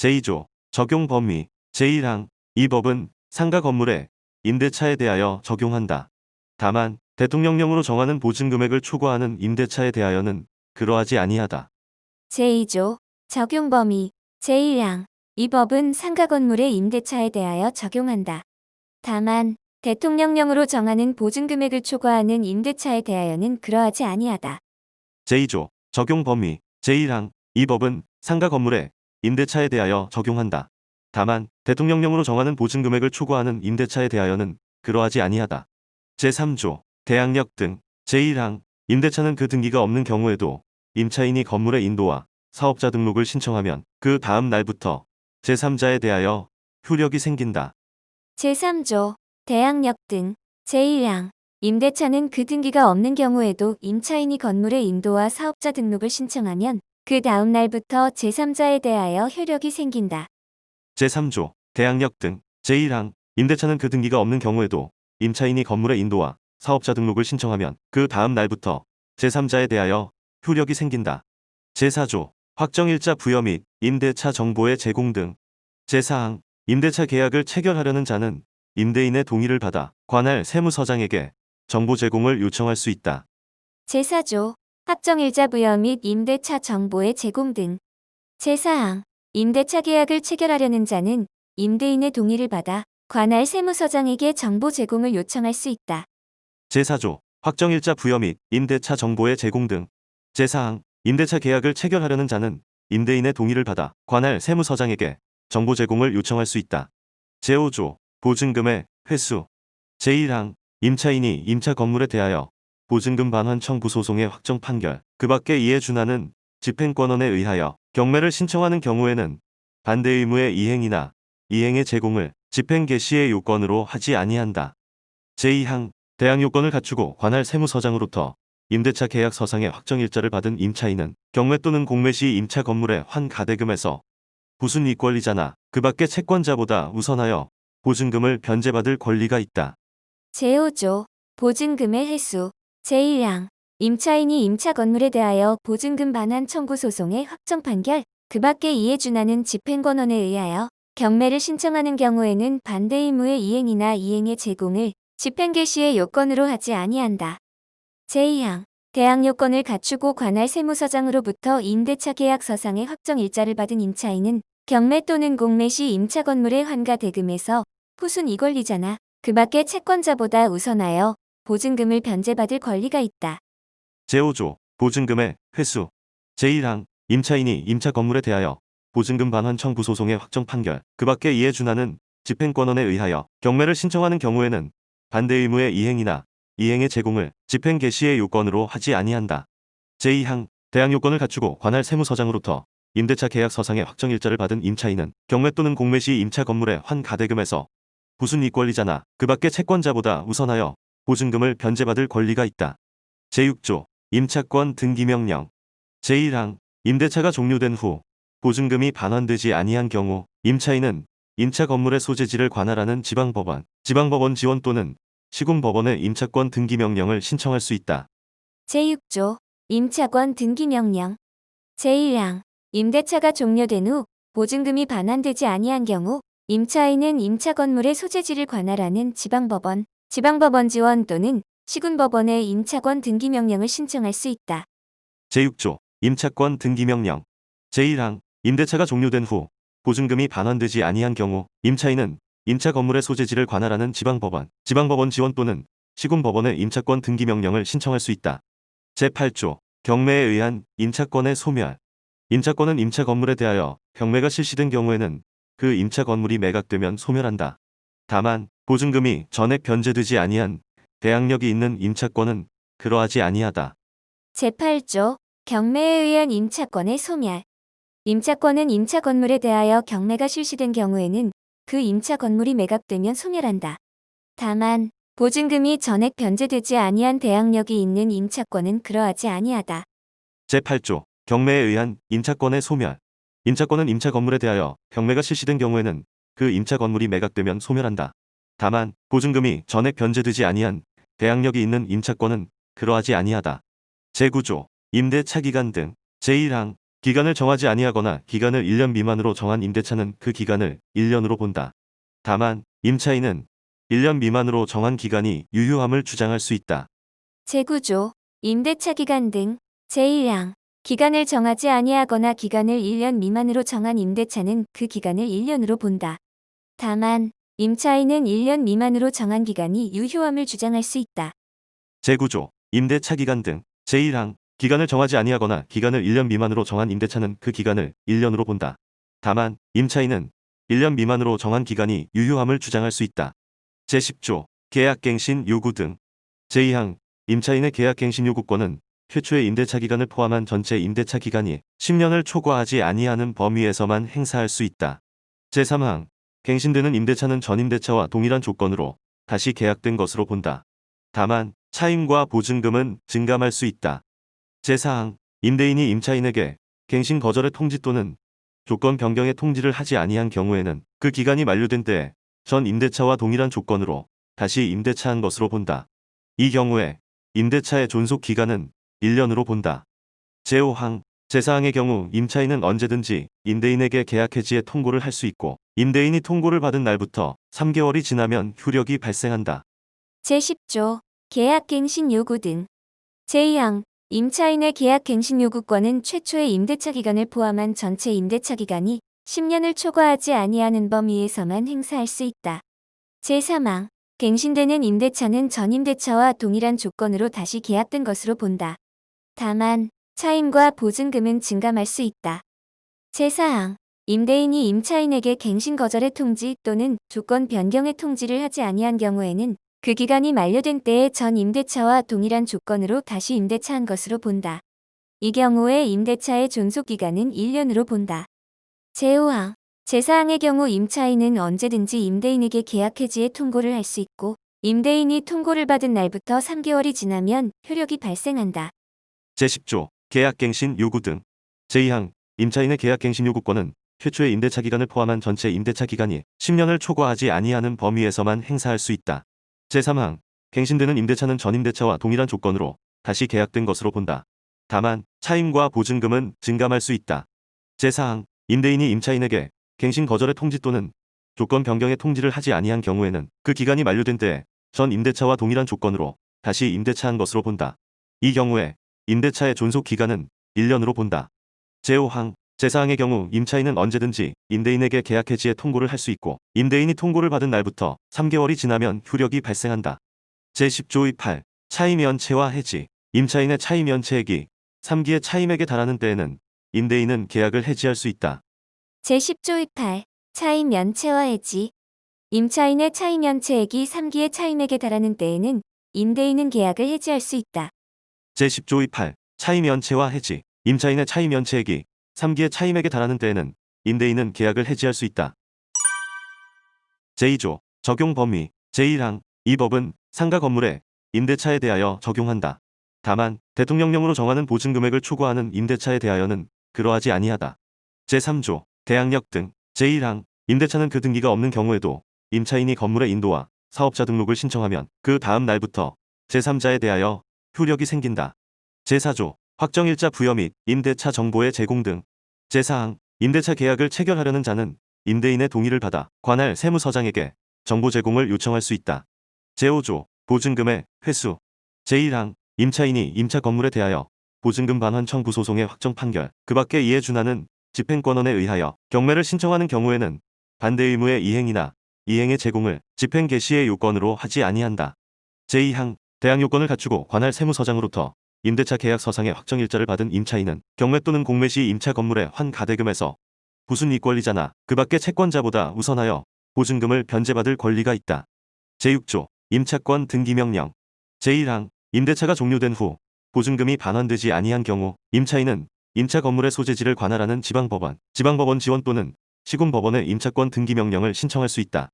제2조 적용 범위 제1항 이 법은 상가 건물의 임대차에 대하여 적용한다. 다만 대통령령으로 정하는 보증금액을 초과하는 임대차에 대하여는 그러하지 아니하다. 제2조 적용 범위 제1항 이 법은 상가 건물의 임대차에 대하여 적용한다. 다만 대통령령으로 정하는 보증금액을 초과하는 임대차에 대하여는 그러하지 아니하다. 제2조 적용 범위 제1항 이 법은 상가 건물의 임대차에 대하여 적용한다. 다만 대통령령으로 정하는 보증금액을 초과하는 임대차에 대하여는 그러하지 아니하다. 제3조 대항력 등 제1항 임대차는 그 등기가 없는 경우에도 임차인이 건물의 인도와 사업자 등록을 신청하면 그 다음 날부터 제3자에 대하여 효력이 생긴다. 제3조 대항력 등 제1항 임대차는 그 등기가 없는 경우에도 임차인이 건물의 인도와 사업자 등록을 신청하면 그 다음 날부터 제3자에 대하여 효력이 생긴다. 제3조 대항력 등 제1항 임대차는 그 등기가 없는 경우에도 임차인이 건물의 인도와 사업자 등록을 신청하면 그 다음 날부터 제3자에 대하여 효력이 생긴다. 제4조 확정일자 부여 및 임대차 정보의 제공 등 제4항 임대차 계약을 체결하려는 자는 임대인의 동의를 받아 관할 세무서장에게 정보 제공을 요청할 수 있다. 제4조 확정일자 부여 및 임대차 정보의 제공 등 제4항 임대차 계약을 체결하려는 자는 임대인의 동의를 받아 관할 세무서장에게 정보 제공을 요청할 수 있다. 제4조 확정일자 부여 및 임대차 정보의 제공 등 제4항 임대차 계약을 체결하려는 자는 임대인의 동의를 받아 관할 세무서장에게 정보 제공을 요청할 수 있다. 제5조 보증금의 회수 제1항 임차인이 임차 건물에 대하여 보증금 반환 청구 소송의 확정 판결 그 밖에 이에 준하는 집행권원에 의하여 경매를 신청하는 경우에는 반대 의무의 이행이나 이행의 제공을 집행 개시의 요건으로 하지 아니한다. 제2항 대항 요건을 갖추고 관할 세무서장으로부터 임대차 계약 서상의 확정일자를 받은 임차인은 경매 또는 공매 시 임차 건물의 환가대금에서 부순 이권리자나 그 밖의 채권자보다 우선하여 보증금을 변제받을 권리가 있다. 제5조 보증금의 회수 제1항 임차인이 임차 건물에 대하여 보증금 반환 청구 소송의 확정 판결 그 밖에 이에 준하는 집행권원에 의하여 경매를 신청하는 경우에는 반대 의무의 이행이나 이행의 제공을 집행 개시의 요건으로 하지 아니한다. 제2항 대항 요건을 갖추고 관할 세무서장으로부터 임대차 계약 서상의 확정 일자를 받은 임차인은 경매 또는 공매 시 임차 건물의 환가 대금에서 후순 이권리자나 그 밖의 채권자보다 우선하여 보증금을 변제받을 권리가 있다. 제5조 보증금의 회수 제1항 임차인이 임차 건물에 대하여 보증금 반환 청구 소송의 확정 판결 그 밖에 이에 준하는 집행권원에 의하여 경매를 신청하는 경우에는 반대 의무의 이행이나 이행의 제공을 집행 개시의 요건으로 하지 아니한다. 제2항 대항 요건을 갖추고 관할 세무서장으로부터 임대차 계약 서상의 확정일자를 받은 임차인은 경매 또는 공매 시 임차 건물의 환가대금에서 부순 이권리자나 그 밖의 채권자보다 우선하여 보증금을 변제받을 권리가 있다. 제6조 임차권 등기명령 제1항 임대차가 종료된 후 보증금이 반환되지 아니한 경우 임차인은 임차 건물의 소재지를 관할하는 지방법원, 지방법원 지원 또는 시군법원에 임차권 등기명령을 신청할 수 있다. 제6조 임차권 등기명령 제1항 임대차가 종료된 후 보증금이 반환되지 아니한 경우 임차인은 임차 건물의 소재지를 관할하는 지방법원, 지방법원 지원 또는 시군법원에 임차권 등기명령을 신청할 수 있다. 제6조 임차권 등기명령 제1항 임대차가 종료된 후 보증금이 반환되지 아니한 경우 임차인은 임차 건물의 소재지를 관할하는 지방법원, 지방법원 지원 또는 시군법원에 임차권 등기명령을 신청할 수 있다. 제8조 경매에 의한 임차권의 소멸 임차권은 임차 건물에 대하여 경매가 실시된 경우에는 그 임차 건물이 매각되면 소멸한다. 다만 보증금이 전액 변제되지 아니한 대항력이 있는 임차권은 그러하지 아니하다. 제8조 경매에 의한 임차권의 소멸 임차권은 임차 건물에 대하여 경매가 실시된 경우에는 그 임차 건물이 매각되면 소멸한다. 다만 보증금이 전액 변제되지 아니한 대항력이 있는 임차권은 그러하지 아니하다. 제8조 경매에 의한 임차권의 소멸 임차권은 임차 건물에 대하여 경매가 실시된 경우에는 그 임차 건물이 매각되면 소멸한다. 다만 보증금이 전액 변제되지 아니한 대항력이 있는 임차권은 그러하지 아니하다. 제9조 임대차 기간 등 제1항 기간을 정하지 아니하거나 기간을 1년 미만으로 정한 임대차는 그 기간을 1년으로 본다. 다만 임차인은 1년 미만으로 정한 기간이 유효함을 주장할 수 있다. 재구조, 임대차 기간 등 제1항 기간을 정하지 아니하거나 기간을 1년 미만으로 정한 임대차는 그 기간을 1년으로 본다. 다만 임차인은 1년 미만으로 정한 기간이 유효함을 주장할 수 있다. 재구조, 임대차 기간 등 제1항 기간을 정하지 아니하거나 기간을 1년 미만으로 정한 임대차는 그 기간을 1년으로 본다. 다만 임차인은 1년 미만으로 정한 기간이 유효함을 주장할 수 있다. 제10조 계약갱신 요구 등 제2항 임차인의 계약갱신 요구권은 최초의 임대차 기간을 포함한 전체 임대차 기간이 10년을 초과하지 아니하는 범위에서만 행사할 수 있다. 제3항 갱신되는 임대차는 전 임대차와 동일한 조건으로 다시 계약된 것으로 본다. 다만 차임과 보증금은 증감할 수 있다. 제4항 임대인이 임차인에게 갱신 거절의 통지 또는 조건 변경의 통지를 하지 아니한 경우에는 그 기간이 만료된 때에 전 임대차와 동일한 조건으로 다시 임대차한 것으로 본다. 이 경우에 임대차의 존속 기간은 1년으로 본다. 제5항 제4항의 경우 임차인은 언제든지 임대인에게 계약 해지의 통고를 할 수 있고 임대인이 통고를 받은 날부터 3개월이 지나면 효력이 발생한다. 제10조 계약갱신 요구 등 제2항 임차인의 계약갱신 요구권은 최초의 임대차 기간을 포함한 전체 임대차 기간이 10년을 초과하지 아니하는 범위에서만 행사할 수 있다. 제3항 갱신되는 임대차는 전 임대차와 동일한 조건으로 다시 계약된 것으로 본다. 다만 차임과 보증금은 증감할 수 있다. 제4항 임대인이 임차인에게 갱신 거절의 통지 또는 조건 변경의 통지를 하지 아니한 경우에는 그 기간이 만료된 때에 전 임대차와 동일한 조건으로 다시 임대차한 것으로 본다. 이 경우에 임대차의 존속 기간은 1년으로 본다. 제5항 제4항의 경우 임차인은 언제든지 임대인에게 계약 해지의 통고를 할 수 있고 임대인이 통고를 받은 날부터 3개월이 지나면 효력이 발생한다. 제10조 계약갱신 요구 등 제2항 임차인의 계약갱신 요구권은 최초의 임대차 기간을 포함한 전체 임대차 기간이 10년을 초과하지 아니하는 범위에서만 행사할 수 있다. 제3항 갱신되는 임대차는 전 임대차와 동일한 조건으로 다시 계약된 것으로 본다. 다만 차임과 보증금은 증감할 수 있다. 제4항 임대인이 임차인에게 갱신 거절의 통지 또는 조건 변경의 통지를 하지 아니한 경우에는 그 기간이 만료된 때에 전 임대차와 동일한 조건으로 다시 임대차한 것으로 본다. 이 경우에 임대차의 존속 기간은 1년으로 본다. 제5항 제4항의 경우 임차인은 언제든지 임대인에게 계약 해지의 통고를 할 수 있고 임대인이 통고를 받은 날부터 3개월이 지나면 효력이 발생한다. 제10조 28 차임 연체와 해지 임차인의 차임 연체액이 3기의 차임액에 달하는 때에는 임대인은 계약을 해지할 수 있다. 제10조 28 차임 연체와 해지 임차인의 차임 연체액이 3기의 차임액에 달하는 때에는 임대인은 계약을 해지할 수 있다. 제10조 28 차임 연체와 해지 임차인의 차임 연체액이 3기의 차임액에 달하는 때에는 임대인은 계약을 해지할 수 있다. 제2조 적용 범위 제1항 이 법은 상가 건물의 임대차에 대하여 적용한다. 다만 대통령령으로 정하는 보증금액을 초과하는 임대차에 대하여는 그러하지 아니하다. 제3조 대항력 등 제1항 임대차는 그 등기가 없는 경우에도 임차인이 건물의 인도와 사업자 등록을 신청하면 그 다음 날부터 제3자에 대하여 효력이 생긴다. 제4조 확정일자 부여 및 임대차 정보의 제공 등 제4항 임대차 계약을 체결하려는 자는 임대인의 동의를 받아 관할 세무서장에게 정보 제공을 요청할 수 있다. 제5조 보증금의 회수 제1항 임차인이 임차 건물에 대하여 보증금 반환 청구 소송의 확정 판결 그 밖에 이에 준하는 집행권원에 의하여 경매를 신청하는 경우에는 반대 의무의 이행이나 이행의 제공을 집행 개시의 요건으로 하지 아니한다. 제2항 대항 요건을 갖추고 관할 세무서장으로부터 임대차 계약 서상의 확정일자를 받은 임차인은 경매 또는 공매 시 임차 건물의 환가대금에서 부순 이권리자나 그 밖의 채권자보다 우선하여 보증금을 변제받을 권리가 있다. 제6조 임차권 등기명령 제1항 임대차가 종료된 후 보증금이 반환되지 아니한 경우 임차인은 임차 건물의 소재지를 관할하는 지방법원, 지방법원 지원 또는 시군법원에 임차권 등기명령을 신청할 수 있다.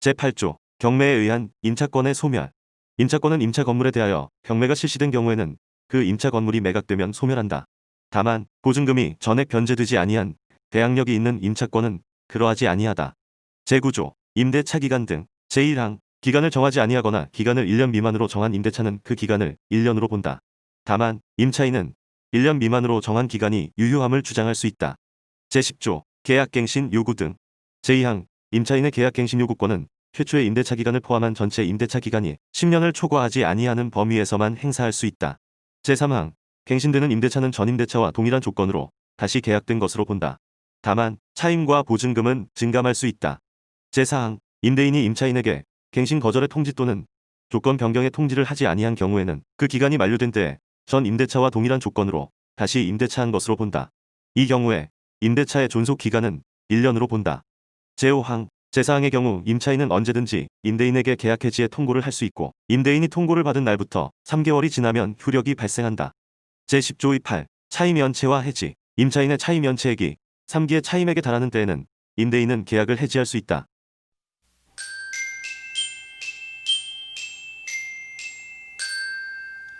제8조 경매에 의한 임차권의 소멸 임차권은 임차 건물에 대하여 경매가 실시된 경우에는 그 임차 건물이 매각되면 소멸한다. 다만 보증금이 전액 변제되지 아니한 대항력이 있는 임차권은 그러하지 아니하다. 제9조 임대차 기간 등 제1항 기간을 정하지 아니하거나 기간을 1년 미만으로 정한 임대차는 그 기간을 1년으로 본다. 다만 임차인은 1년 미만으로 정한 기간이 유효함을 주장할 수 있다. 제10조 계약갱신 요구 등 제2항 임차인의 계약갱신 요구권은 최초의 임대차 기간을 포함한 전체 임대차 기간이 10년을 초과하지 아니하는 범위에서만 행사할 수 있다. 제3항 갱신되는 임대차는 전 임대차와 동일한 조건으로 다시 계약된 것으로 본다. 다만 차임과 보증금은 증감할 수 있다. 제4항 임대인이 임차인에게 갱신 거절의 통지 또는 조건 변경의 통지를 하지 아니한 경우에는 그 기간이 만료된 때에 전 임대차와 동일한 조건으로 다시 임대차한 것으로 본다. 이 경우에 임대차의 존속 기간은 1년으로 본다. 제5항 제4항의 경우 임차인은 언제든지 임대인에게 계약 해지의 통고를 할 수 있고 임대인이 통고를 받은 날부터 3개월이 지나면 효력이 발생한다. 제10조 28 차임 연체와 해지 임차인의 차임 연체액이 3기의 차임액에 달하는 때에는 임대인은 계약을 해지할 수 있다.